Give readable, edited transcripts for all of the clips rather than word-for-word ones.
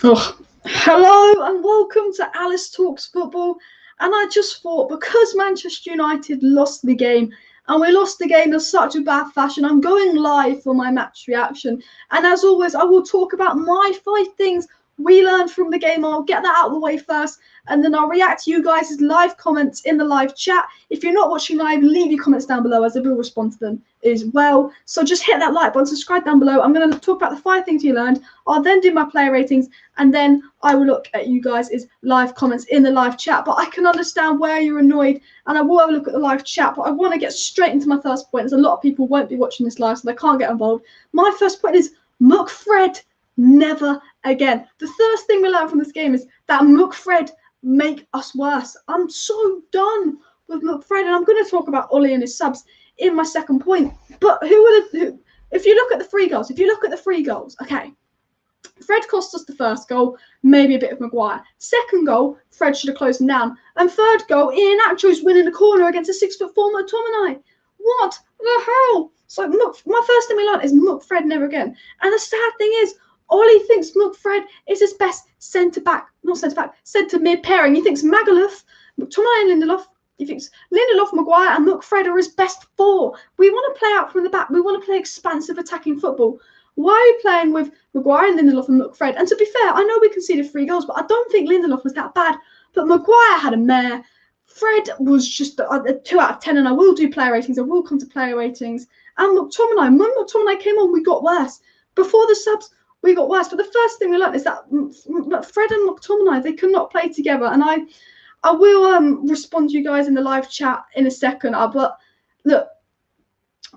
Oh, hello and welcome to Alice Talks Football. And I just thought, because Manchester United lost the game, and we lost the game in such a bad fashion, I'm going live for my match reaction. And as always, I will talk about my 5 things we learned from the game. I'll get that out of the way first, and then I'll react to you guys' live comments in the live chat. If you're not watching live, leave your comments down below, as I will respond to them as well. So just hit that like button, subscribe down below. I'm going to talk about the 5 things you learned. I'll then do my player ratings, and then I will look at you guys' live comments in the live chat. But I can understand where you're annoyed, and I will have a look at the live chat. But I want to get straight into my first point, as a lot of people won't be watching this live, so they can't get involved. My first point is McFred Never again. The first thing we learned from this game is that McFred make us worse. I'm so done with McFred, and I'm going to talk about Ollie and his subs in my second point. But if you look at the free goals, okay, Fred cost us the first goal, maybe a bit of Maguire. Second goal, Fred should have closed him down. And third goal, Iheanacho's winning the corner against a 6'4" McTominay. What the hell? So my first thing we learned is McFred never again. And the sad thing is, Ollie thinks McFred is his best centre mid pairing. He thinks Magaluf, McTominay and Lindelof. He thinks Lindelof, Maguire and McFred are his best 4. We want to play out from the back. We want to play expansive attacking football. Why are you playing with Maguire and Lindelof and McFred? And to be fair, I know we conceded 3 goals, but I don't think Lindelof was that bad. But Maguire had a mare. Fred was just a 2 out of 10, and I will do player ratings. I will come to player ratings. And McTominay, when McTominay came on, we got worse. Before the subs, we got worse. But the first thing we learned is that Fred and McTominay, they could not play together. And I will respond to you guys in the live chat in a second. But look,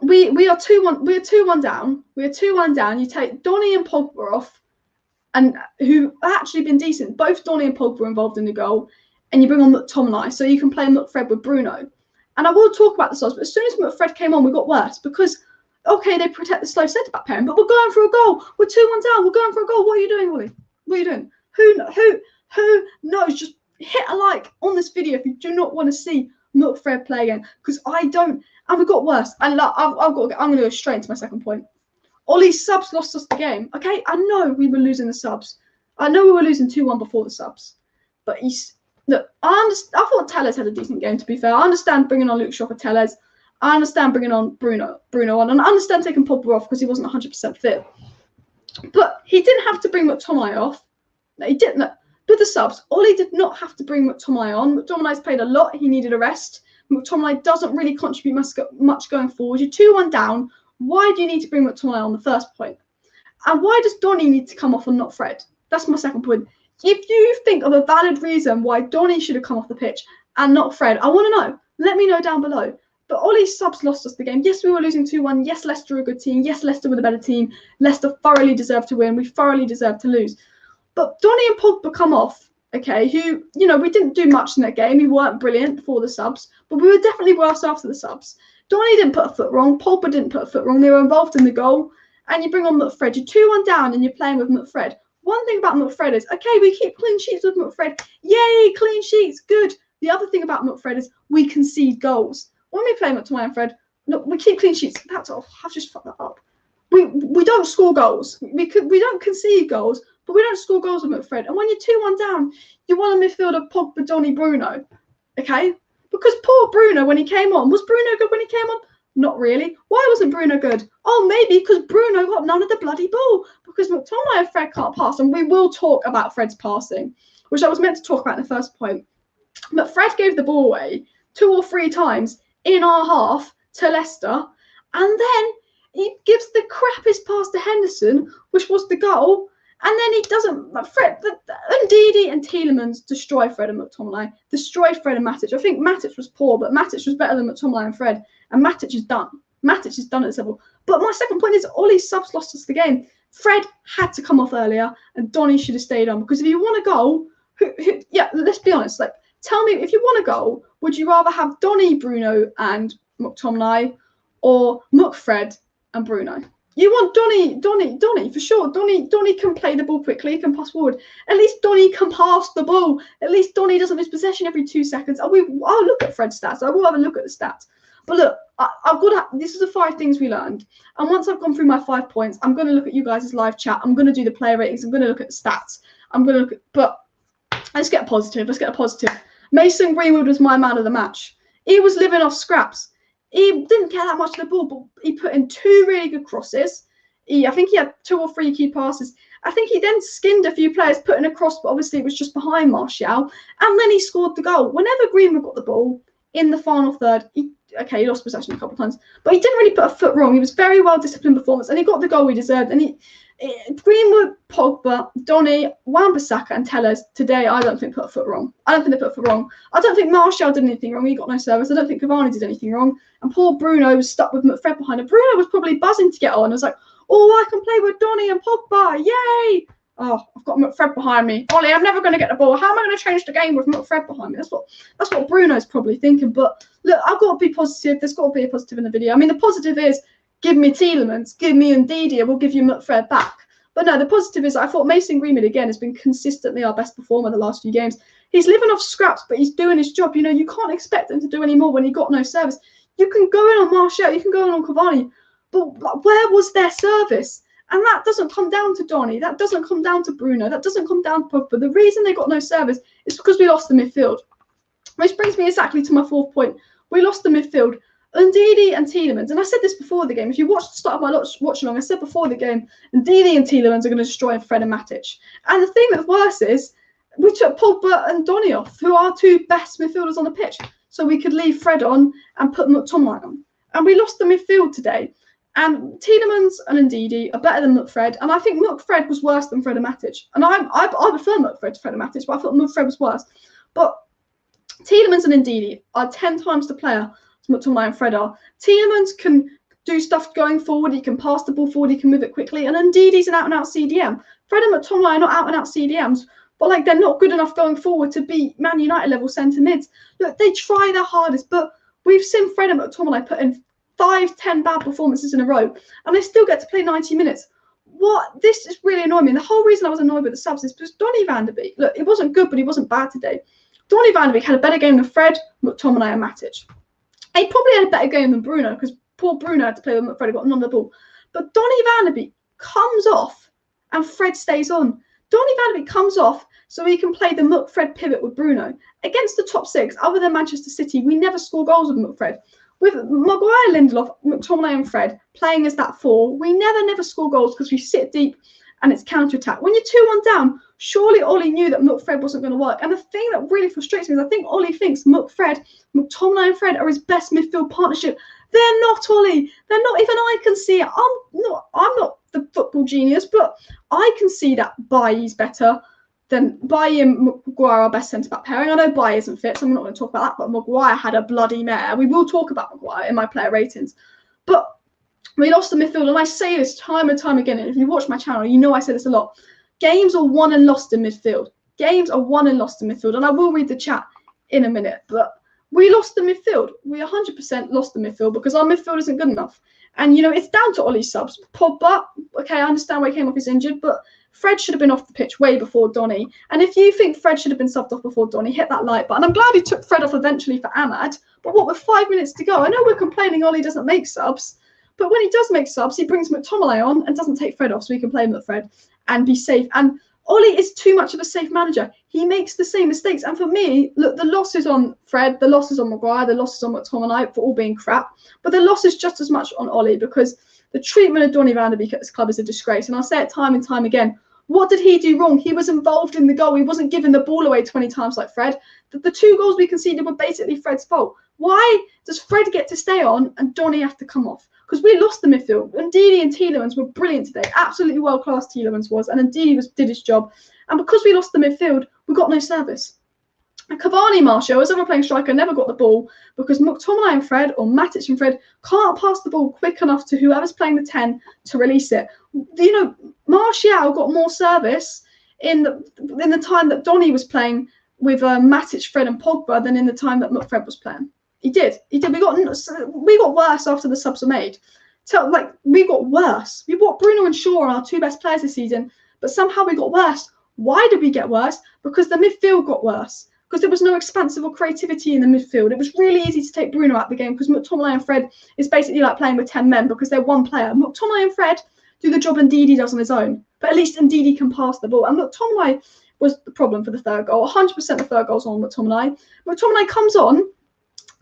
we are 2-1. We are 2-1 down. We are 2-1 down. You take Donny and Pogba off, and who actually been decent. Both Donny and Pogba were involved in the goal, and you bring on McTominay, so you can play McFred with Bruno. And I will talk about the subs, but as soon as McFred came on, we got worse because, okay, they protect the slow centre-back pairing, but we're going for a goal. We're 2-1 down. We're going for a goal. What are you doing, Ollie? What are you doing? Who knows? Just hit a like on this video if you do not want to see McFred play again, because I don't. And we got worse. And I'm going to go straight into my second point. Ollie's subs lost us the game. Okay, I know we were losing the subs. I know we were losing 2-1 before the subs, but look. I thought Tellez had a decent game. To be fair, I understand bringing on Luke Shaw for Tellez. I understand bringing on Bruno on, and I understand taking Pogba off because he wasn't 100% fit. But he didn't have to bring McTominay off. No, he didn't. With the subs, Ollie did not have to bring McTominay on. McTominay's played a lot. He needed a rest. McTominay doesn't really contribute much going forward. You're 2-1 down. Why do you need to bring McTominay on the first point? And why does Donny need to come off and not Fred? That's my second point. If you think of a valid reason why Donny should have come off the pitch and not Fred, I want to know. Let me know down below. But Ollie's subs lost us the game. Yes, we were losing 2-1. Yes, Leicester are a good team. Yes, Leicester were the better team. Leicester thoroughly deserved to win. We thoroughly deserved to lose. But Donny and Pogba come off, okay, who, we didn't do much in that game. We weren't brilliant before the subs, but we were definitely worse after the subs. Donny didn't put a foot wrong. Pogba didn't put a foot wrong. They were involved in the goal. And you bring on McFred. You're 2-1 down and you're playing with McFred. One thing about McFred is, okay, we keep clean sheets with McFred. Yay, clean sheets, good. The other thing about McFred is we concede goals. When we play McTominay and Fred, look, we keep clean sheets. That's off. I've just fucked that up. We don't score goals. We don't concede goals, but we don't score goals with McFred. And when you're 2-1 down, you want a midfield of Pogba, Donny, Bruno. Okay? Because poor Bruno, when he came on, was Bruno good when he came on? Not really. Why wasn't Bruno good? Oh, maybe because Bruno got none of the bloody ball. Because McTominay and Fred can't pass. And we will talk about Fred's passing, which I was meant to talk about in the first point. But Fred gave the ball away 2 or 3 times in our half to Leicester, and then he gives the crappiest pass to Henderson, which was the goal, and then he doesn't. Fred, Ndidi and Tielemans destroy Fred and McTominay, destroyed Fred and Matic. I think Matic was poor, but Matic was better than McTominay and Fred, and Matic is done. Matic is done at this level. But my second point is Ollie's subs lost us the game. Fred had to come off earlier, and Donny should have stayed on, because if you want a goal, yeah, let's be honest, like, tell me, if you want a goal, would you rather have Donny, Bruno and McTominay, or McFred and Bruno? You want Donny for sure. Donny can play the ball quickly, he can pass forward. At least Donny can pass the ball. At least Donny doesn't lose possession every 2 seconds. I'll look at Fred's stats. I will have a look at the stats. But look, this is the 5 things we learned. And once I've gone through my 5 points, I'm going to look at you guys' live chat. I'm going to do the player ratings. I'm going to look at the stats. I'm going to look at, but let's get positive. Let's get a positive. Mason Greenwood was my man of the match. He was living off scraps. He didn't care that much of the ball, but he put in 2 really good crosses. I think he had 2 or 3 key passes. I think he then skinned a few players putting a cross, but obviously it was just behind Martial. And then he scored the goal. Whenever Greenwood got the ball in the final third, he lost possession a couple of times, but he didn't really put a foot wrong. He was very well disciplined performance, and he got the goal he deserved. And Greenwood, Pogba, Donny, Wan-Bissaka, and Tellers today, I don't think put a foot wrong. I don't think they put a foot wrong. I don't think Martial did anything wrong. He got no service. I don't think Cavani did anything wrong. And poor Bruno was stuck with McFred behind him. Bruno was probably buzzing to get on. I was like, oh, I can play with Donny and Pogba. Yay! Oh, I've got McFred behind me. Ollie, I'm never going to get the ball. How am I going to change the game with McFred behind me? That's what Bruno's probably thinking. But look, I've got to be positive. There's got to be a positive in the video. I mean, the positive is give me Tielemans, give me Ndidi, we'll give you McFred back. But no, the positive is I thought Mason Greenwood, again, has been consistently our best performer the last few games. He's living off scraps, but he's doing his job. You know, you can't expect him to do any more when he got no service. You can go in on Martial, you can go in on Cavani, but where was their service? And that doesn't come down to Donny. That doesn't come down to Bruno. That doesn't come down to Pogba. The reason they got no service is because we lost the midfield. Which brings me exactly to my 4th point. We lost the midfield. Ndidi and Tielemans. And I said this before the game. If you watched the start of my watch along, I said before the game, Ndidi and Tielemans are going to destroy Fred and Matic. And the thing that's worse is we took Pogba and Donny off, who are 2 best midfielders on the pitch. So we could leave Fred on and put McTominay on. And we lost the midfield today. And Tielemans and Ndidi are better than McFred. And I think McFred was worse than Fred and Matic. And I prefer McFred to Fred and Matic, but I thought McFred was worse. But Tielemans and Ndidi are 10 times the player as McTominay and Fred are. Tielemans can do stuff going forward. He can pass the ball forward. He can move it quickly. And Ndidi's an out-and-out CDM. Fred and McTominay are not out-and-out CDMs. But like, they're not good enough going forward to be Man United level centre mids. Look, they try their hardest, but we've seen Fred and McTominay put in 5-10 bad performances in a row, and they still get to play 90 minutes. This is really annoying me. And the whole reason I was annoyed with the subs is because Donny van de Beek, look, it wasn't good, but he wasn't bad today. Donny van de Beek had a better game than Fred, McTominay, and Matic. He probably had a better game than Bruno, because poor Bruno had to play with McFred, got none of the ball. But Donny van de Beek comes off, and Fred stays on. Donny van de Beek comes off so he can play the McFred pivot with Bruno. Against the top 6, other than Manchester City, we never score goals with McFred. With Maguire, Lindelof, McTominay and Fred playing as that 4, we never score goals because we sit deep and it's counter-attack. When you're 2-1 down, surely Ollie knew that McFred wasn't going to work. And the thing that really frustrates me is I think Ollie thinks McTominay and Fred are his best midfield partnership. They're not, Ollie. They're not. Even I can see it. I'm not the football genius, but I can see that Bailly's better than Bailly and Maguire are best centre-back pairing. I know Bailly isn't fit, so I'm not going to talk about that, but Maguire had a bloody mare. We will talk about Maguire in my player ratings. But we lost the midfield, and I say this time and time again, and if you watch my channel, you know I say this a lot. Games are won and lost in midfield. Games are won and lost in midfield, and I will read the chat in a minute, but we lost the midfield. We 100% lost the midfield because our midfield isn't good enough. And, you know, it's down to Ollie's subs. Pogba, okay, I understand why he came off, he's injured, but Fred should have been off the pitch way before Donny. And if you think Fred should have been subbed off before Donny, hit that like button. I'm glad he took Fred off eventually for Ahmad, but what, with 5 minutes to go? I know we're complaining Ollie doesn't make subs, but when he does make subs, he brings McTominay on and doesn't take Fred off so he can play McFred and be safe. And Ollie is too much of a safe manager. He makes the same mistakes. And for me, look, the loss is on Fred, the loss is on Maguire, the loss is on McTominay for all being crap. But the loss is just as much on Ollie because the treatment of Donny van de Beek at this club is a disgrace. And I'll say it time and time again. What did he do wrong? He was involved in the goal. He wasn't giving the ball away 20 times like Fred. The 2 goals we conceded were basically Fred's fault. Why does Fred get to stay on and Donny have to come off? Because we lost the midfield. Ndidi and Tielemans were brilliant today. Absolutely world-class Tielemans was. And Ndidi did his job. And because we lost the midfield, we got no service. And Cavani, Martial, as ever playing striker, never got the ball because McTominay and Fred, or Matic and Fred, can't pass the ball quick enough to whoever's playing the 10 to release it. You know, Martial got more service in the time that Donny was playing with Matic, Fred and Pogba than in the time that McFred was playing. He did. We got worse after the subs were made. So, like, we got worse. We brought Bruno and Shaw are our 2 best players this season, but somehow we got worse. Why did we get worse? Because the midfield got worse. Because there was no expansive or creativity in the midfield. It was really easy to take Bruno out of the game because McTominay and Fred is basically like playing with 10 men because they're one player. McTominay and Fred do the job Ndidi does on his own, but at least Ndidi can pass the ball. And McTominay, was the problem for the third goal. 100% the third goal's on McTominay. McTominay comes on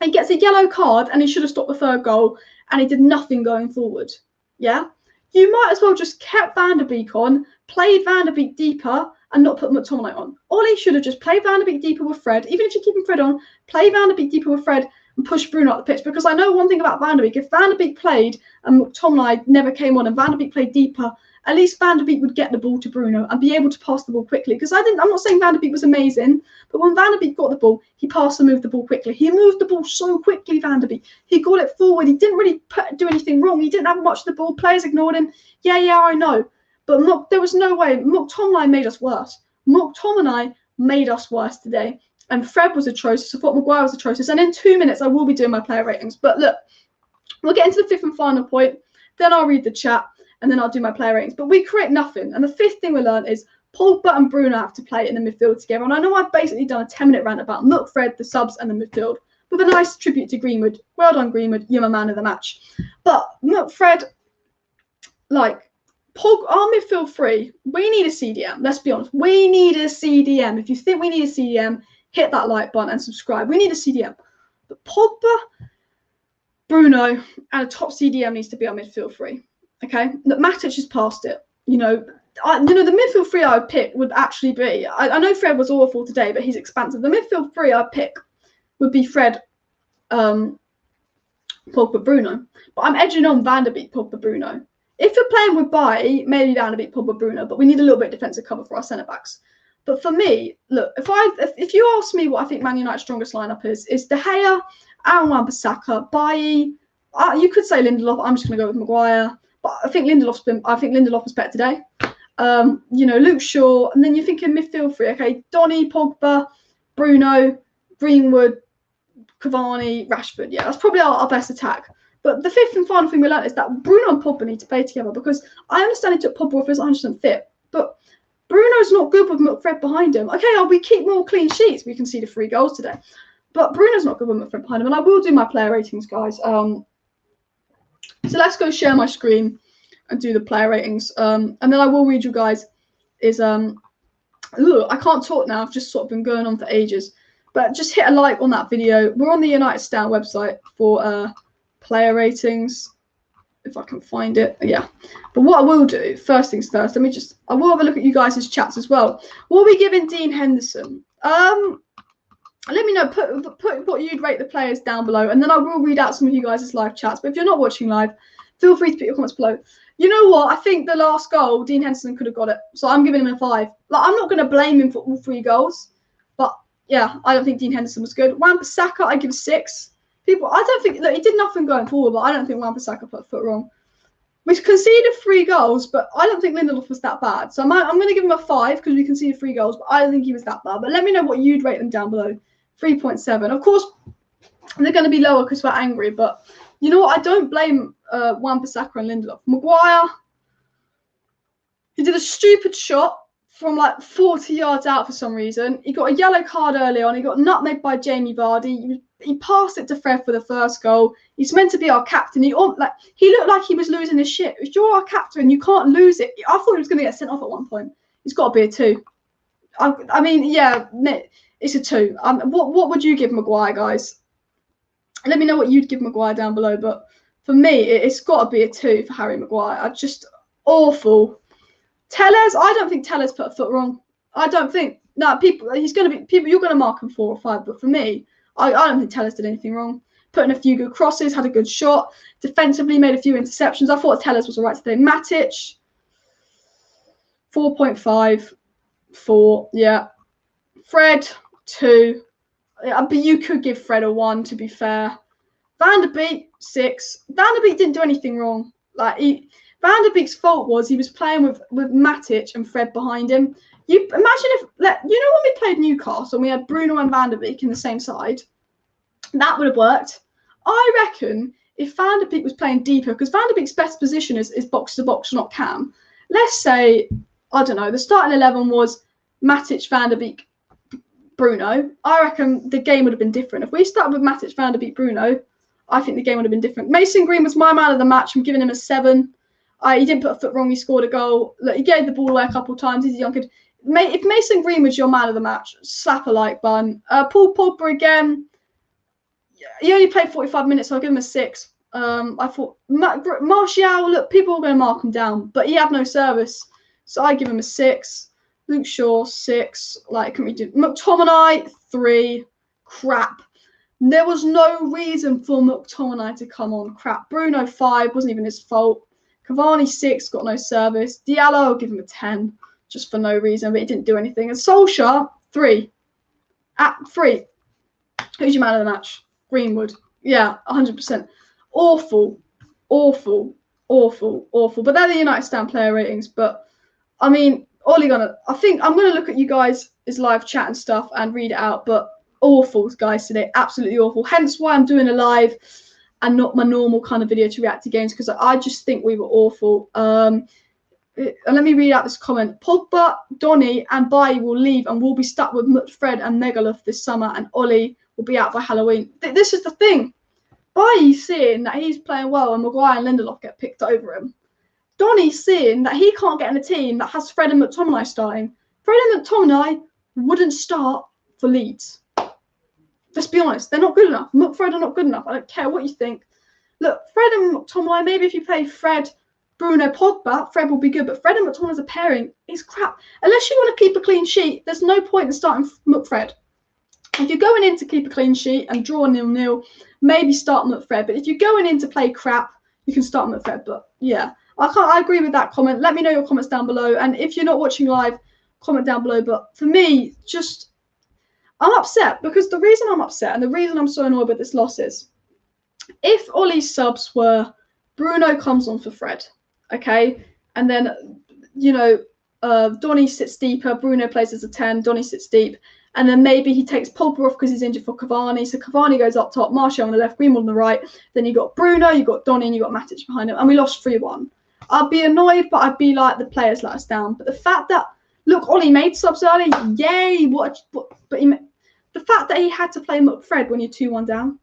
and gets a yellow card, and he should have stopped the third goal, and he did nothing going forward. Yeah? You might as well just kept Van der Beek on, played Van der Beek deeper, and not put McTominay on. Or he should have just played Van der Beek deeper with Fred. Even if you're keeping Fred on, play Van der Beek deeper with Fred and push Bruno up the pitch. Because I know one thing about Van der Beek. If Van der Beek played and McTominay never came on and Van der Beek played deeper, at least Van der Beek would get the ball to Bruno and be able to pass the ball quickly. Because I'm not saying Van der Beek was amazing, but when Van der Beek got the ball, he passed and moved the ball quickly. He moved the ball so quickly, Van der Beek. He got it forward. He didn't really do anything wrong. He didn't have much of the ball. Players ignored him. Yeah, I know. But there was no way. McTominay made us worse. McTominay made us worse today. And Fred was atrocious. I thought Maguire was atrocious. And in 2 minutes, I will be doing my player ratings. But look, we'll get into the fifth and final point. Then I'll read the chat. And then I'll do my player ratings. But we create nothing. And the fifth thing we learned is Pogba and Bruno have to play in the midfield together. And I know I've basically done a 10-minute rant about McFred, the subs, and the midfield. With a nice tribute to Greenwood. Well done, Greenwood. You're my man of the match. But McFred, our midfield three, we need a CDM. Let's be honest. We need a CDM. If you think we need a CDM, hit that like button and subscribe. We need a CDM. But Pogba, Bruno, and a top CDM needs to be our midfield three. Okay? Look, Matic has passed it. The midfield three I would pick would actually be, I know Fred was awful today, but he's expansive. The midfield three I'd pick would be Fred, Pogba, Bruno. But I'm edging on Van der Beek, Pogba, Bruno. If you're playing with Bailly, maybe Van der Beek, Pogba, Bruno, but we need a little bit of defensive cover for our centre-backs. But for me, look, if you ask me what I think Man United's strongest lineup is De Gea, Aaron Wan-Bissaka, Bailly, you could say Lindelof. I'm just going to go with Maguire. But I think Lindelof was better today. Luke Shaw, and then you're thinking midfield three. Okay, Donny, Pogba, Bruno, Greenwood, Cavani, Rashford. Yeah, that's probably our best attack. But the fifth and final thing we learned is that Bruno and Pogba need to play together, because I understand he took Pogba off his 100% fit, but Bruno's not good with McFred behind him. Okay, we keep more clean sheets. We can see the 3 goals today. But Bruno's not good with McFred behind him, and I will do my player ratings, guys. So let's go share my screen and do the player ratings. And then I will read you guys I can't talk now. I've just sort of been going on for ages. But just hit a like on that video. We're on the United Stand website for player ratings, if I can find it. Yeah. But what I will do, first things first, I will have a look at you guys' chats as well. We'll be giving Dean Henderson. Let me know, put what you'd rate the players down below, and then I will read out some of you guys' live chats. But if you're not watching live, feel free to put your comments below. You know what? I think the last goal, Dean Henderson could have got it. So I'm giving him a 5. I'm not going to blame him for all 3 goals. But, yeah, I don't think Dean Henderson was good. Wan-Bissaka, I give 6. He did nothing going forward, but I don't think Wan-Bissaka put a foot wrong. We conceded 3 goals, but I don't think Lindelof was that bad. So I'm going to give him a 5 because we conceded 3 goals, but I don't think he was that bad. But let me know what you'd rate them down below. 3.7. Of course, they're going to be lower because we're angry, but you know what? I don't blame Wan-Bissaka and Lindelof. Maguire, he did a stupid shot from 40 yards out for some reason. He got a yellow card early on. He got nutmegged by Jamie Vardy. He passed it to Fred for the first goal. He's meant to be our captain. He looked like he was losing his shit. If you're our captain, you can't lose it. I thought he was going to get sent off at one point. He's got to be a 2. I mean, yeah, it's a 2. What would you give Maguire, guys? Let me know what you'd give Maguire down below. But for me, it's got to be a 2 for Harry Maguire. Just awful. Tellez, I don't think Tellez put a foot wrong. I don't think. No, you're going to mark him 4 or 5. But for me, I don't think Tellez did anything wrong. Put in a few good crosses, had a good shot. Defensively, made a few interceptions. I thought Tellez was all right today. Matic, 4.5, 4. Yeah. Fred, 2. But you could give Fred a 1, to be fair. Van der Beek, 6. Van der Beek didn't do anything wrong. Van der Beek's fault was he was playing with Matic and Fred behind him. You imagine if, when we played Newcastle and we had Bruno and Van der Beek in the same side, that would have worked. I reckon if Van der Beek was playing deeper, because Van der Beek's best position is box to box, not cam. Let's say, I don't know, the starting 11 was Matic, Van der Beek, Bruno. I reckon the game would have been different. If we started with Matic, Van der Beek, Bruno, I think the game would have been different. Mason Green was my man of the match. I'm giving him a 7. He didn't put a foot wrong. He scored a goal. Look, he gave the ball away a couple of times. He's a young kid. if Mason Greenwood's your man of the match, slap a like button. Paul Pogba again. He only played 45 minutes, so I'll give him a 6. I thought Martial, look, people are going to mark him down, but he had no service, so I give him a 6. Luke Shaw, 6. Like, can we do McTominay, 3. Crap. There was no reason for McTominay to come on. Crap. Bruno, 5. Wasn't even his fault. Cavani, 6. Got no service. Diallo, I'll give him a 10, just for no reason, but he didn't do anything. And Solskjaer, 3. At 3. Who's your man of the match? Greenwood. Yeah, 100%. Awful. But they're the United stand player ratings. But I mean, I think I'm gonna look at you guys' live chat and stuff and read it out. But awful, guys, today. Absolutely awful. Hence why I'm doing a live and not my normal kind of video to react to games, because I just think we were awful. And let me read out this comment. Pogba, Donny and Bailly will leave and we'll be stuck with McFred and Megaluf this summer, and Ollie will be out by Halloween. This is the thing. Bailly's seeing that he's playing well and Maguire and Lindelof get picked over him. Donny's seeing that he can't get in a team that has Fred and McTominay starting. Fred and McTominay wouldn't start for Leeds. Let's be honest, they're not good enough. McFred are not good enough. I don't care what you think. Look, Fred and McTominay, maybe if you play Fred, Bruno, Pogba, Fred will be good, but Fred and McTominay as a pairing is crap. Unless you want to keep a clean sheet, there's no point in starting McFred. If you're going in to keep a clean sheet and draw 0-0, maybe start McFred. But if you're going in to play crap, you can start McFred. But yeah, I agree with that comment. Let me know your comments down below. And if you're not watching live, comment down below. But for me, I'm upset, because the reason I'm upset and the reason I'm so annoyed with this loss is, if Ollie's subs were Bruno comes on for Fred, okay, and then, you know, Donny sits deeper, Bruno plays as a 10, Donny sits deep, and then maybe he takes Pogba off because he's injured for Cavani, so Cavani goes up top, Martial on the left, Greenwood on the right, then you got Bruno, you got Donny, and you got Matic behind him, and we lost 3-1. I'd be annoyed, but I'd be like, the players let us down. But the fact that, look, Ollie made subs early, yay, but the fact that he had to play McFred when you're 2-1 down.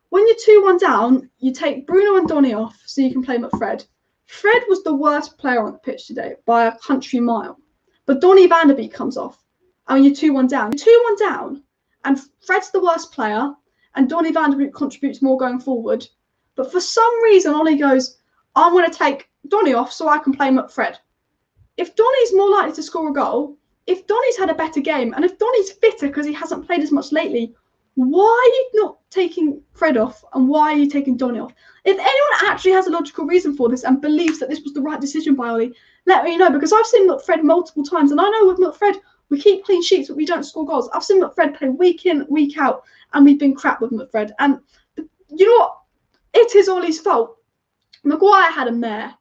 When you're 2-1 down, you take Bruno and Donny off so you can play McFred. Fred was the worst player on the pitch today by a country mile. But Donny van der Beek comes off. And when you're 2-1 down. You're 2-1 down, and Fred's the worst player, and Donny van der Beek contributes more going forward. But for some reason, Ollie goes, I'm going to take Donny off so I can play McFred. If Donny's more likely to score a goal, if Donny's had a better game, and if Donny's fitter because he hasn't played as much lately, why are you not taking Fred off, and why are you taking Donny off? If anyone actually has a logical reason for this and believes that this was the right decision by Ollie, let me know, because I've seen McFred multiple times, and I know with McFred, we keep clean sheets, but we don't score goals. I've seen McFred play week in, week out, and we've been crap with McFred. And you know what? It is Ollie's fault. Maguire had a mare.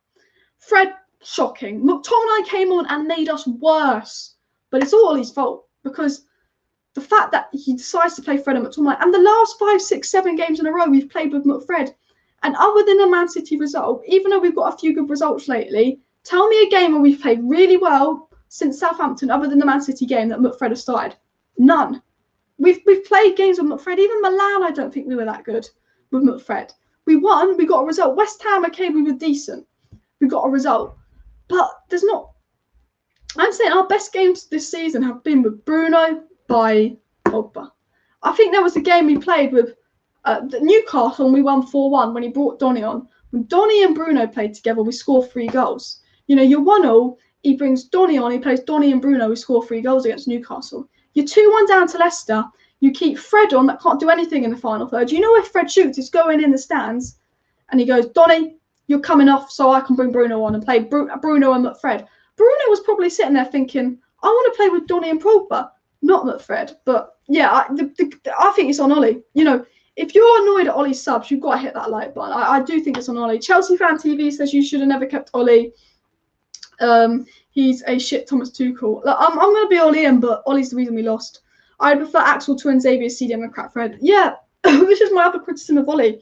Fred, shocking. McTominay came on and made us worse. But it's all Ollie's fault, because the fact that he decides to play Fred and McTominay, and the last 5, 6, 7 games in a row we've played with McFred, and other than the Man City result, even though we've got a few good results lately, tell me a game where we've played really well since Southampton, other than the Man City game, that McFred has started. None. We've played games with McFred. Even Milan, I don't think we were that good with McFred. We won. We got a result. West Ham, okay, we were decent. We got a result. But there's not... I'm saying our best games this season have been with Bruno, by Pogba. I think there was a game we played with Newcastle and we won 4-1 when he brought Donny on. When Donny and Bruno played together, we scored 3 goals. You know, you're 1-0, he brings Donny on, he plays Donny and Bruno, we score 3 goals against Newcastle. You're 2-1 down to Leicester, you keep Fred on that can't do anything in the final third. You know if Fred shoots, he's going in the stands and he goes, Donny, you're coming off so I can bring Bruno on and play Bruno and McFred. Bruno was probably sitting there thinking, I want to play with Donny and Pogba, not McFred. But yeah, I think it's on Ollie. You know, if you're annoyed at Ollie's subs, you've got to hit that like button. I do think it's on Ollie. Chelsea Fan TV says you should have never kept Ollie. He's a shit Thomas Tuchel. Like, I'm going to be Ollie in, but Ollie's the reason we lost. I prefer Axel to Xavier, CDM and Crap Fred. Yeah, this is my other criticism of Ollie.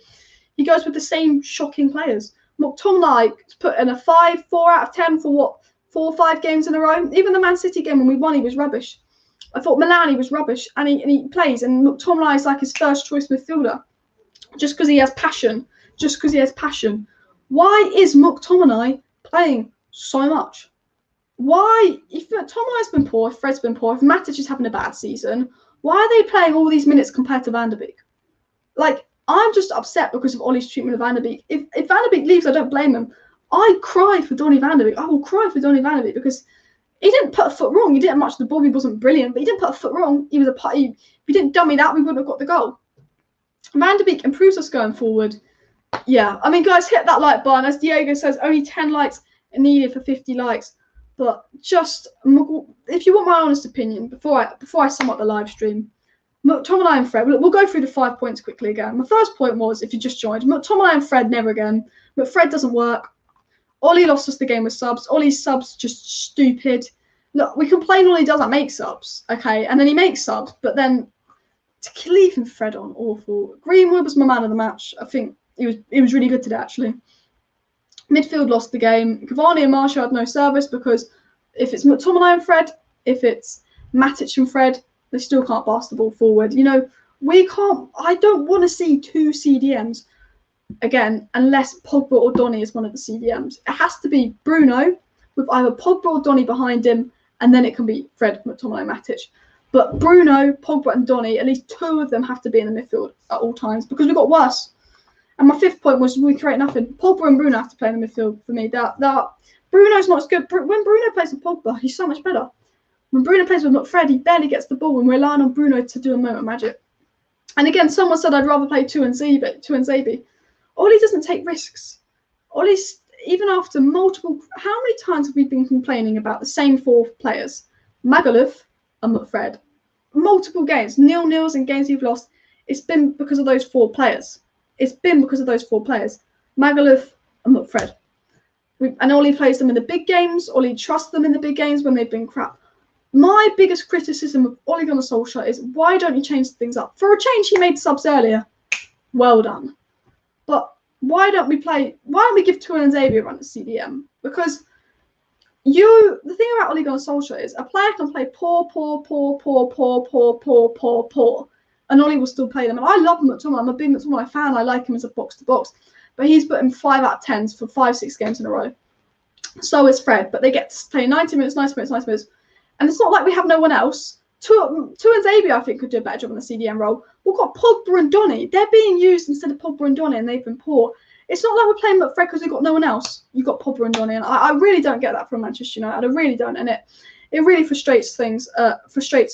He goes with the same shocking players. McTominay put in a 5, 4 out of 10 for what? 4 or 5 games in a row. Even the Man City game when we won, he was rubbish. I thought Milan, he was rubbish, and he plays. And McTominay is like his first choice midfielder, just because he has passion. Why is McTominay playing so much? why, if Tomo's been poor, if Fred's been poor, if Matic is having a bad season, why are they playing all these minutes compared to Van der Beek? Like, I'm just upset because of Ollie's treatment of Van der Beek. If Van der Beek leaves, I don't blame him. I cry for Donny Van der Beek. I will cry for Donny Van der Beek because he didn't put a foot wrong. He didn't match the ball. He wasn't brilliant, but he didn't put a foot wrong. He was a party. If he didn't dummy that, we wouldn't have got the goal. Van der Beek improves us going forward. Yeah, I mean, guys, hit that like button. As Diego says, only 10 likes are needed for 50 likes. But just, if you want my honest opinion, before I sum up the live stream, McTominay and Fred, we'll go through the 5 points quickly again. My first point was, if you just joined, McTominay and Fred never again. McFred doesn't work. Ollie lost us the game with subs. Ollie's subs just stupid. Look, we complain Ollie doesn't make subs, okay? And then he makes subs, but then to leave him Fred on, awful. Greenwood was my man of the match. I think he was really good today, actually. Midfield lost the game. Cavani and Marital had no service because if it's McTominay and Fred, if it's Matic and Fred, they still can't pass the ball forward. You know, we can't. I don't want to see two CDMs again unless Pogba or Donny is one of the CDMs. It has to be Bruno with either Pogba or Donny behind him, and then it can be Fred, McTominay, Matic. But Bruno, Pogba, and Donny, at least two of them have to be in the midfield at all times because we got worse. And my fifth point was we create nothing. Pogba and Bruno have to play in the midfield for me. That Bruno's not as good. When Bruno plays with Pogba, he's so much better. When Bruno plays with McFred, he barely gets the ball, and we're relying on Bruno to do a moment of magic. And again, someone said I'd rather play two and Zabi. Ollie doesn't take risks. Ollie's, even after multiple, how many times have we been complaining about the same four players? Magaluf and McFred. Multiple games, 0-0s and games we've lost. It's been because of those four players. Magaluf and McFred. And Ollie plays them in the big games. Ollie trusts them in the big games when they've been crap. My biggest criticism of Ole Gunnar Solskjaer is why don't you change things up? For a change, he made subs earlier. Well done. But why don't we give Tuan and Xavier a run at CDM? Because the thing about Ole Gunnar Solskjaer is a player can play poor, and Ollie will still play them. And I love McTominay. I'm a big McTominay fan. I like him as a box-to-box. But he's put in 5 out of 10s for 5-6 games in a row. So is Fred. But they get to play 90 minutes. And it's not like we have no one else. Tuan and Xavier, I think, could do a better job on the CDM role. We've got Pogba and Donny. They're being used instead of Pogba and Donny, and they've been poor. It's not like we're playing McFred because we've got no one else. You've got Pogba and Donny. And I really don't get that from Manchester United. I really don't. And it really frustrates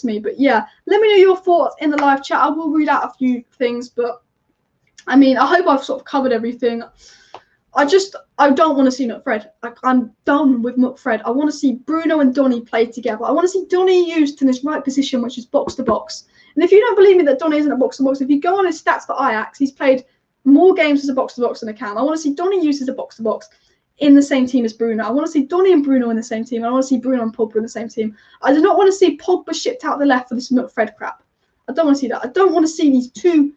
me. But yeah, let me know your thoughts in the live chat. I will read out a few things, but I mean, I hope I've sort of covered everything. I don't want to see McFred. I'm done with McFred. I want to see Bruno and Donny play together. I want to see Donny used in his right position, which is box to box. And if you don't believe me that Donny isn't a box to box, if you go on his stats for Ajax, he's played more games as a box to box than a Cam. I want to see Donny used as a box to box in the same team as Bruno. I want to see Donny and Bruno in the same team. I want to see Bruno and Pogba in the same team. I do not want to see Pogba shipped out the left for this McFred crap. I don't want to see that. I don't want to see these two.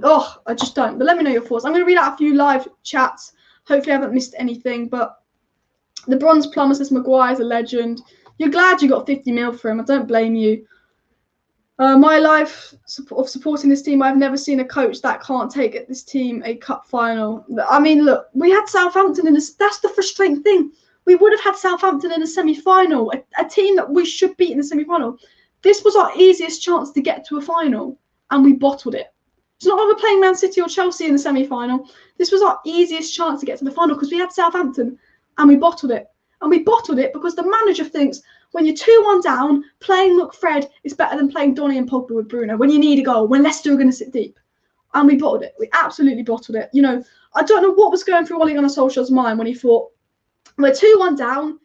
Oh, I just don't. But let me know your thoughts. I'm going to read out a few live chats. Hopefully I haven't missed anything. But the Bronze Plumber says Maguire's a legend. You're glad you got 50 mil for him. I don't blame you. My life of supporting this team, I've never seen a coach that can't take this team a cup final. I mean, look, we had Southampton in this. That's the frustrating thing. We would have had Southampton in a semi-final, a team that we should beat in the semi-final. This was our easiest chance to get to a final, and we bottled it. It's not like we're playing Man City or Chelsea in the semi-final. This was our easiest chance to get to the final because we had Southampton, and we bottled it. And we bottled it because the manager thinks when you're 2-1 down, playing McFred is better than playing Donny and Pogba with Bruno when you need a goal, when Leicester are going to sit deep. And we bottled it. We absolutely bottled it. You know, I don't know what was going through Ole Gunnar Solskjaer's mind when he thought, we're 2-1 down,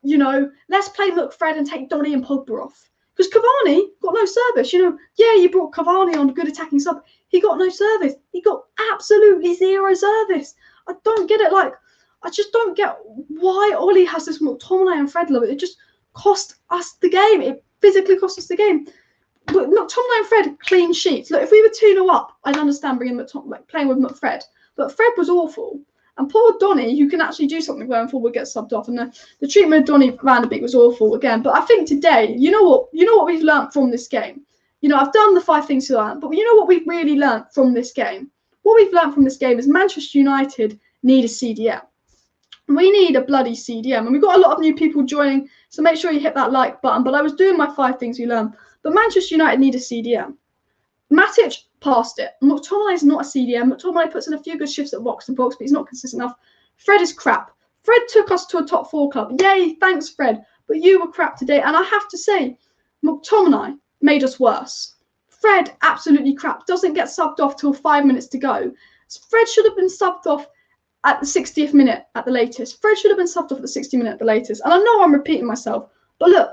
you know, let's play McFred and take Donny and Pogba off. Because Cavani got no service. You know, yeah, you brought Cavani on, good attacking sub. He got no service. He got absolutely zero service. I don't get it. Like, I just don't get why Ollie has this McTominay and Fred love it. It just cost us the game. It physically cost us the game. But McTominay and Fred, clean sheets. Look, if we were 2-0 up, I'd understand bringing playing with McFred. But Fred was awful. And poor Donny, who can actually do something going forward, gets subbed off. And the treatment of Donny Van der Beek was awful again. But I think today, you know what we've learnt from this game. You know, I've done the 5 things to learn, but you know what we've really learnt from this game? What we've learnt from this game is Manchester United need a CDM. We need a bloody CDM, and we've got a lot of new people joining, so make sure you hit that like button. But I was doing my 5 things we learned. But Manchester United need a CDM. Matic passed it. McTominay is not a CDM. McTominay puts in a few good shifts at box to box, but he's not consistent enough. Fred is crap. Fred took us to a top 4 club. Yay, thanks, Fred. But you were crap today. And I have to say, McTominay made us worse. Fred, absolutely crap. Doesn't get subbed off till 5 minutes to go. Fred should have been subbed off at the 60th minute at the latest. Fred should have been subbed off at the 60th minute at the latest. And I know I'm repeating myself, but look,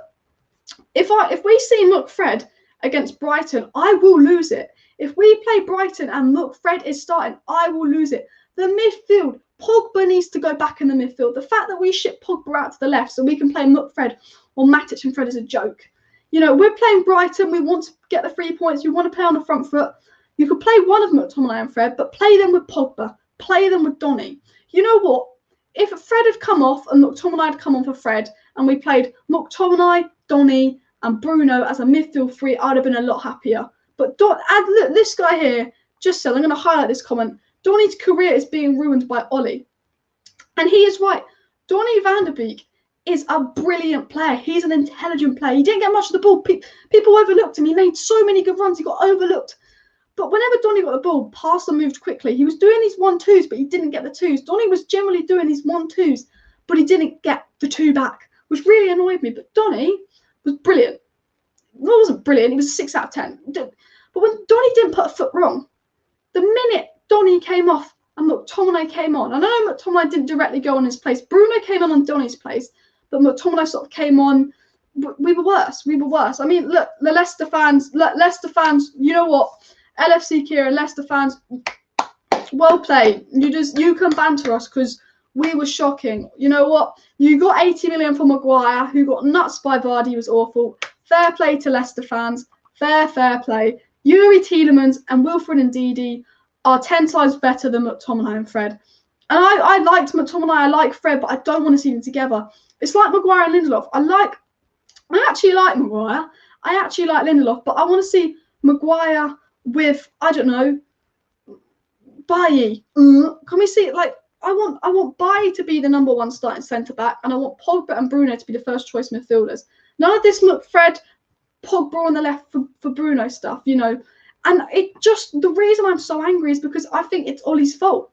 if we see McFred against Brighton, I will lose it. If we play Brighton and McFred is starting, I will lose it. The midfield, Pogba needs to go back in the midfield. The fact that we ship Pogba out to the left so we can play McFred or Matic and Fred is a joke. You know, we're playing Brighton. We want to get the 3 points. We want to play on the front foot. You could play one of McTominay and Fred, but play them with Pogba. Play them with Donny. You know what? If Fred had come off and McTominay had come on for Fred and we played McTominay, Donny and Bruno as a midfield 3, I'd have been a lot happier. But look, this guy here just said, I'm going to highlight this comment. Donny's career is being ruined by Ollie. And he is right. Donny van der Beek is a brilliant player. He's an intelligent player. He didn't get much of the ball. People overlooked him. He made so many good runs. He got overlooked. But whenever Donny got the ball, past and moved quickly. He was doing these 1-2s, but he didn't get the 2s. Donny was generally doing these 1-2s, but he didn't get the 2 back, which really annoyed me. But Donny was brilliant. Well, it wasn't brilliant. He was a 6 out of 10. But when Donny didn't put a foot wrong, the minute Donny came off and McTominay came on, and I know McTominay didn't directly go on his place. Bruno came on Donny's place, but McTominay sort of came on. We were worse. We were worse. I mean, look, the Leicester fans, you know what? LFC Kira, Leicester fans, well played. You can banter us because we were shocking. You know what? You got 80 million for Maguire, who got nuts by Vardy, was awful. Fair play to Leicester fans. Fair play. Yuri Tielemans and Wilfred and Ndidi are 10 times better than McTominay and Fred. And I liked McTominay, I like Fred, but I don't want to see them together. It's like Maguire and Lindelof. I actually like Maguire. I actually like Lindelof, but I want to see Maguire with, I don't know, Bailly. Can we see, like, I want Bailly to be the number 1 starting centre back, and I want Pogba and Bruno to be the first choice midfielders. None of this McFred, Pogba on the left for Bruno stuff, you know. And the reason I'm so angry is because I think it's Ollie's fault.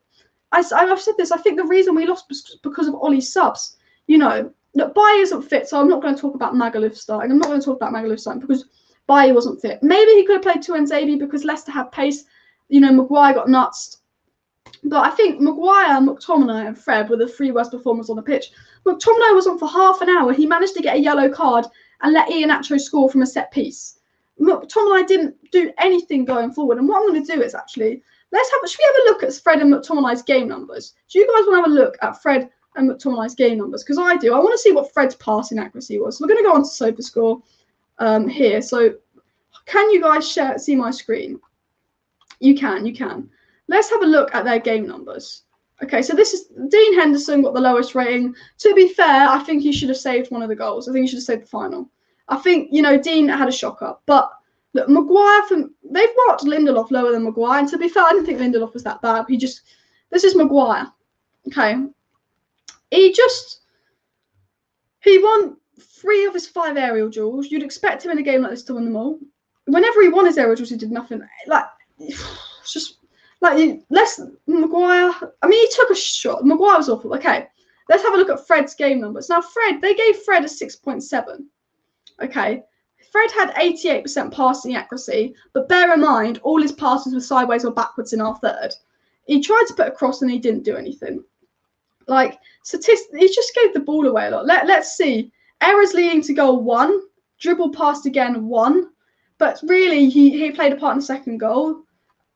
I've said this. I think the reason we lost was because of Ollie's subs. You know, look, Bailly isn't fit, so I'm not going to talk about Magaluf starting. I'm not going to talk about Magaluf starting because Bailly wasn't fit. Maybe he could have played 2 Nzabi because Leicester had pace. You know, Maguire got nuts. But I think Maguire, McTominay and Fred were the 3 worst performers on the pitch. McTominay was on for half an hour. He managed to get a yellow card and let Iheanacho score from a set piece. McTominay didn't do anything going forward. And what I'm going to do is actually, should we have a look at Fred and McTominay's game numbers? Do you guys want to have a look at Fred and McTominay's game numbers? Because I do. I want to see what Fred's passing accuracy was. So we're going to go on to SofaScore here. So can you guys see my screen? You can. Let's have a look at their game numbers. Okay, so this is Dean Henderson got the lowest rating. To be fair, I think he should have saved one of the goals. I think he should have saved the final. I think, you know, Dean had a shocker. But look, Maguire, they've marked Lindelof lower than Maguire. And to be fair, I didn't think Lindelof was that bad. This is Maguire. Okay. He won 3 of his 5 aerial duels. You'd expect him in a game like this to win them all. Whenever he won his aerial duels, he did nothing. Like, it's just, like, Maguire, I mean, he took a shot. Maguire was awful. Okay. Let's have a look at Fred's game numbers. Now, they gave Fred a 6.7. Okay, Fred had 88% passing accuracy, but bear in mind, all his passes were sideways or backwards in our third. He tried to put a cross and he didn't do anything. Like, he just gave the ball away a lot. Let's see. Errors leading to goal 1. Dribble passed again 1. But really, he played a part in the second goal.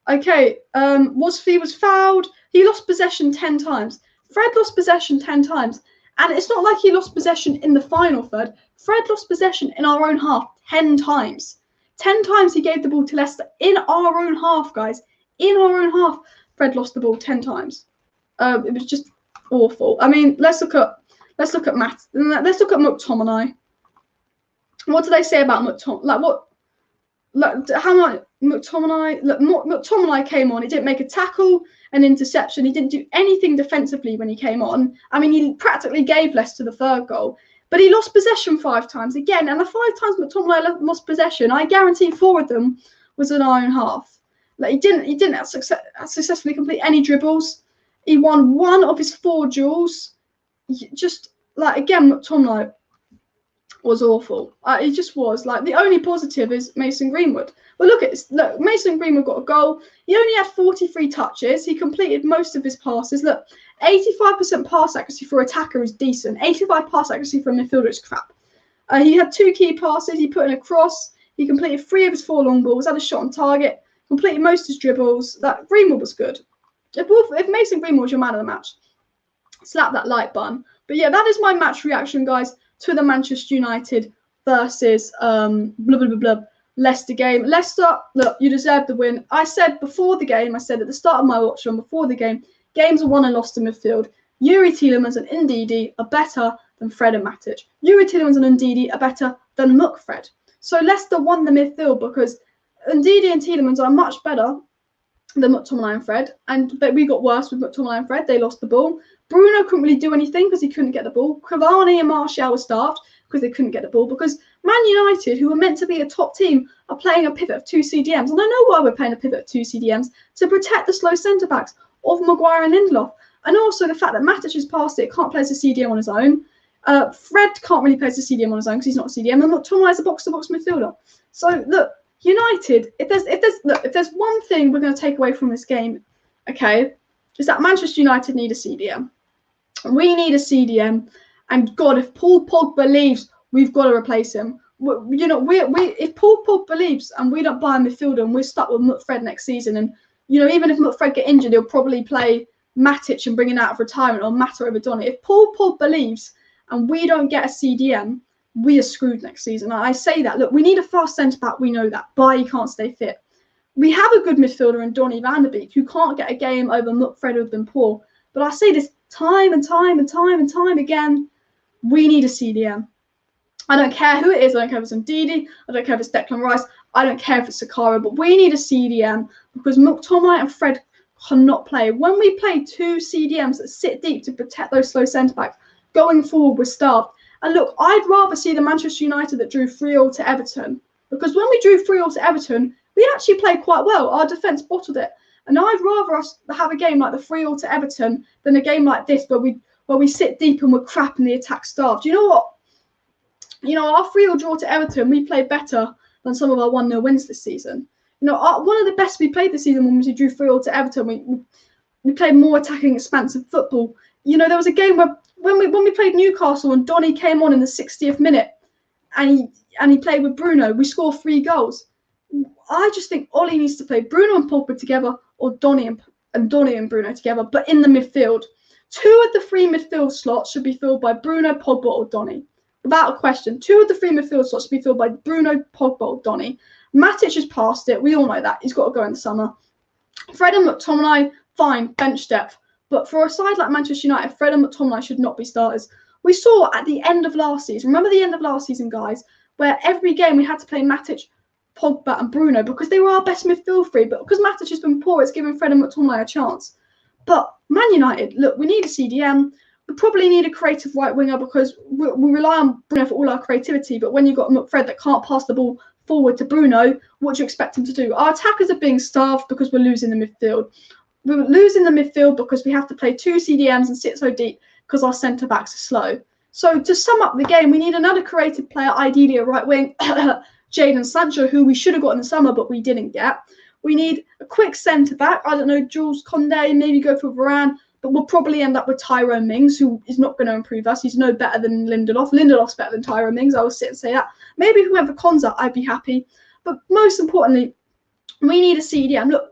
Okay, he was fouled. He lost possession 10 times. Fred lost possession 10 times. And it's not like he lost possession in the final third. Fred lost possession in our own half 10 times. 10 times he gave the ball to Leicester in our own half, guys. In our own half, Fred lost the ball 10 times. It was just awful. I mean, let's look at McTominay. What do they say about McTominay? Like, how much McTominay? Look, McTominay came on. He didn't make a tackle, an interception. He didn't do anything defensively when he came on. I mean, he practically gave Leicester the third goal. But he lost possession 5 times again. And the 5 times McTominay lost possession, I guarantee 4 of them was an iron half. Like he didn't successfully complete any dribbles. He won 1 of his 4 duels. Just like again, McTominay was awful. It just was. Like the only positive is Mason Greenwood. Well, look, Mason Greenwood got a goal. He only had 43 touches. He completed most of his passes. Look, 85% pass accuracy for attacker is decent. 85% pass accuracy for a midfielder is crap. He had 2 key passes. He put in a cross. He completed 3 of his 4 long balls. Had a shot on target. Completed most of his dribbles. That Greenwood was good. If Mason Greenwood was your man of the match, slap that like button. But yeah, that is my match reaction, guys, to the Manchester United versus Leicester game. Leicester, look, you deserve the win. I said before the game, I said at the start of my watch on before the game, games are won and lost in midfield. Yuri Tielemans and Ndidi are better than Fred and Matic. Yuri Tielemans and Ndidi are better than McFred. So Leicester won the midfield because Ndidi and Tielemans are much better than McTominay and Fred. But we got worse with McTominay and Fred. They lost the ball. Bruno couldn't really do anything because he couldn't get the ball. Cavani and Marital were starved because they couldn't get the ball. Because Man United, who were meant to be a top team, are playing a pivot of 2 CDMs. And I know why we're playing a pivot of 2 CDMs, to protect the slow centre-backs of Maguire and Lindelof. And also the fact that Matic is past it, can't play as a CDM on his own. Fred can't really play as a CDM on his own because he's not a CDM. And McTominay is a box-to-box midfielder. So look, United, if there's one thing we're going to take away from this game, okay, is that Manchester United need a CDM. We need a CDM, and God, if Paul Pogba leaves, we've got to replace him. If Paul Pogba leaves and we don't buy a midfielder, and we're stuck with McFred next season, and even if McFred get injured, he'll probably play Matic and bring him out of retirement or Mata over Donny. If Paul Pogba leaves and we don't get a CDM, we are screwed next season. I say that. Look, we need a fast centre back. We know that. Bailly can't stay fit. We have a good midfielder in Donny van der Beek who can't get a game over McFred, who've been poor. But I say this time and time again. We need a CDM. I don't care who it is. I don't care if it's Ndidi. I don't care if it's Declan Rice. I don't care if it's Sakara. But we need a CDM because McTominay and Fred cannot play. When we play 2 CDMs that sit deep to protect those slow centre-backs, going forward, we're starved. And look, I'd rather see the Manchester United that drew 3-0 to Everton. Because when we drew 3-0 to Everton, we actually played quite well. Our defence bottled it. And I'd rather us have a game like the 3-0 to Everton than a game like this where we sit deep and we're crap and the attack starved. You know what? Our 3-0 draw to Everton, we played better than some of our 1-0 wins this season. One of the best we played this season when we drew 3-0 to Everton, we played more attacking, expansive football. There was a game where when we played Newcastle and Donny came on in the 60th minute and he played with Bruno, we scored 3 goals. I just think Ollie needs to play Bruno and Pogba together or Donny and Bruno together, but in the midfield. 2 of the 3 midfield slots should be filled by Bruno, Pogba or Donny. Without a question. 2 of the 3 midfield slots should be filled by Bruno, Pogba or Donny. Matic has passed it. We all know that. He's got to go in the summer. Fred and McTominay, fine, bench depth. But for a side like Manchester United, Fred and McTominay should not be starters. We saw at the end of last season, remember the end of last season, guys, where every game we had to play Matic, Pogba and Bruno because they were our best midfield 3. But because Matic has been poor, it's given Fred and McTominay a chance. But Man United, look, we need a CDM. We probably need a creative right winger because we rely on Bruno for all our creativity. But when you've got McFred that can't pass the ball forward to Bruno, what do you expect him to do? Our attackers are being starved because we're losing the midfield. We're losing the midfield because we have to play 2 CDMs and sit so deep because our centre-backs are slow. So to sum up the game, we need another creative player, ideally a right wing, Jadon Sancho, who we should have got in the summer, but we didn't get. We need a quick centre-back. I don't know, Jules Koundé, maybe go for Varane, but we'll probably end up with Tyrone Mings, who is not going to improve us. He's no better than Lindelof. Lindelof's better than Tyrone Mings. I will sit and say that. Maybe if we went for Konza, I'd be happy. But most importantly, we need a CDM. Look,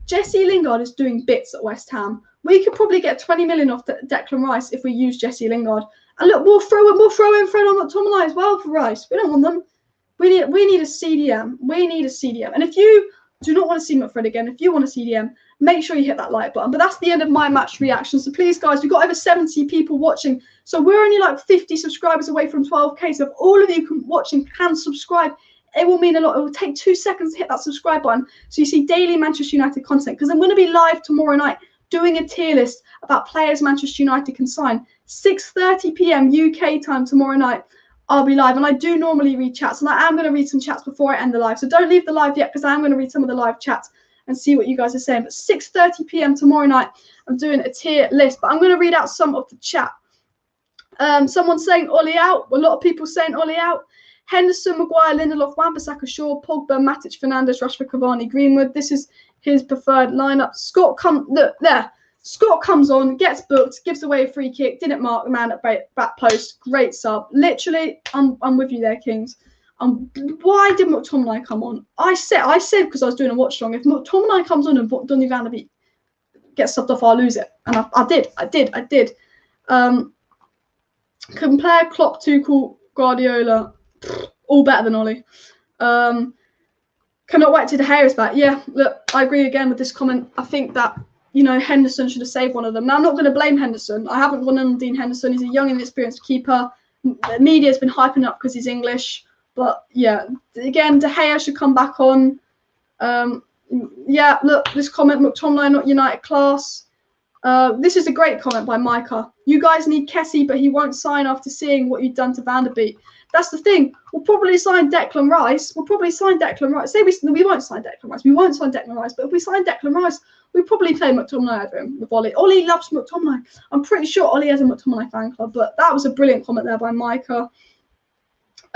Jesse Lingard is doing bits at West Ham. We could probably get 20 million off Declan Rice if we use Jesse Lingard. And look, we'll throw in Fred and McTominay as well for Rice. We don't want them. We need a CDM. We need a CDM. And if you do not want to see McFred again, if you want a CDM, make sure you hit that like button. But that's the end of my match reaction. So please, guys, we've got over 70 people watching. So we're only like 50 subscribers away from 12K. So if all of you watching can subscribe, it will mean a lot. It will take 2 seconds to hit that subscribe button so you see daily Manchester United content because I'm going to be live tomorrow night doing a tier list about players Manchester United can sign. 6:30 p.m. UK time tomorrow night. I'll be live, and I do normally read chats, and I am going to read some chats before I end the live. So don't leave the live yet, because I am going to read some of the live chats and see what you guys are saying. But 6:30 p.m. tomorrow night, I'm doing a tier list, but I'm going to read out some of the chat. Someone's saying Ollie out. A lot of people saying Ollie out. Henderson, Maguire, Lindelof, Wan-Bissaka, Shaw, Pogba, Matic, Fernandes, Rashford, Cavani, Greenwood. This is his preferred lineup. Scott comes on, gets booked, gives away a free kick, didn't mark the man at back post. Great sub. Literally, I'm with you there, Kings. Why did McTominay come on? I said because I was doing a watch along. If McTominay comes on and Donny van der Beek gets subbed off, I'll lose it. And I did. Compare Klopp, Tuchel, Guardiola. All better than Ollie. Cannot wait till De Gea is back. Yeah, look, I agree again with this comment. I think that, Henderson should have saved one of them. Now, I'm not going to blame Henderson. I haven't gone on Dean Henderson. He's a young and inexperienced keeper. The media has been hyping up because he's English. But, yeah, again, De Gea should come back on. Yeah, look, this comment, McTominay, not United class. This is a great comment by Micah. You guys need Kessie, but he won't sign after seeing what you've done to Van der Beek. That's the thing. We'll probably sign Declan Rice. Say we won't sign Declan Rice. We won't sign Declan Rice. But if we sign Declan Rice, we'll probably play McTominay over him with Ollie. Ollie loves McTominay. I'm pretty sure Ollie has a McTominay fan club. But that was a brilliant comment there by Micah.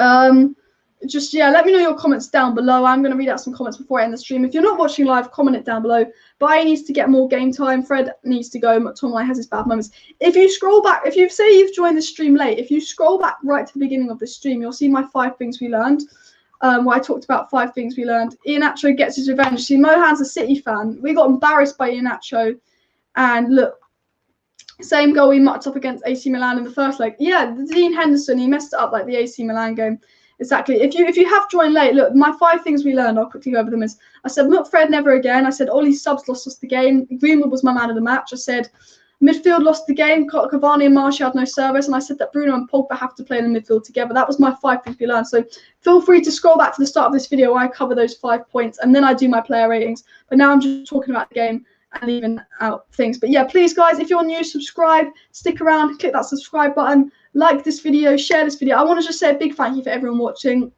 Let me know your comments down below. I'm going to read out some comments before I end the stream. If you're not watching live, comment it down below. Baye needs to get more game time. Fred needs to go. McTominay has his bad moments. If you scroll back, if you say you've joined the stream late, if you scroll back right to the beginning of the stream, you'll see my 5 things we learned. Where I talked about 5 things we learned. Iheanacho gets his revenge. See, Mohan's a City fan. We got embarrassed by Iheanacho. And look, same goal we mucked up against AC Milan in the first leg. Yeah, Dean Henderson, he messed it up like the AC Milan game. Exactly. If you have joined late, look, my 5 things we learned, I'll quickly go over them. Is I said McFred Never again. I said Ollie subs lost us the game. Greenwood was my man of the match. I said midfield lost the game. Cavani and Marital had no service. And I said that Bruno and Pogba have to play in the midfield together. That was my 5 things we learned. So feel free to scroll back to the start of this video where I cover those 5 points. And then I do my player ratings. But now I'm just talking about the game and leaving out things. But yeah, please, guys, if you're new, subscribe. Stick around. Click that subscribe button. Like this video, share this video. I want to just say a big thank you for everyone watching.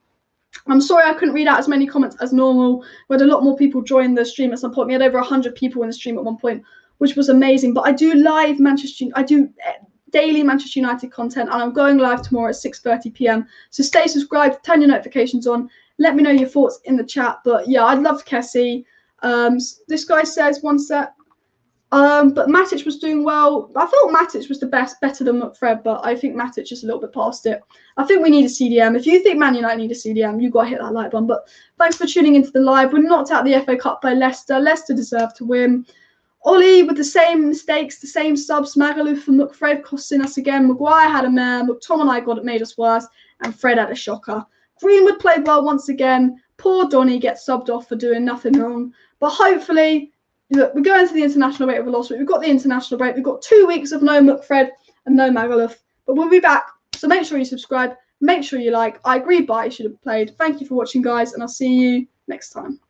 I'm sorry I couldn't read out as many comments as normal. We had a lot more people join the stream at some point. We had over 100 people in the stream at one point, which was amazing. But I do daily Manchester United content, and I'm going live tomorrow at 6:30 p.m. So stay subscribed, turn your notifications on. Let me know your thoughts in the chat. But yeah, I'd love Kessie. This guy says one set. But Matic was doing well. I thought Matic was better than McFred, but I think Matic is a little bit past it. I think we need a CDM. If you think Man United need a CDM, you've got to hit that like button. But thanks for tuning into the live. We're knocked out the FA Cup by Leicester. Leicester deserve to win. Ollie with the same mistakes, the same subs. Magaluf and McFred costing us again. Maguire had a mare. McTominay made us worse. And Fred had a shocker. Greenwood played well once again. Poor Donny gets subbed off for doing nothing wrong. But hopefully... Look, we're going to the international break of a loss week. We've got the international break. We've got 2 weeks of no McFred and no Magaluf. But we'll be back. So make sure you subscribe. Make sure you like. I agree, Baye should have played. Thank you for watching, guys. And I'll see you next time.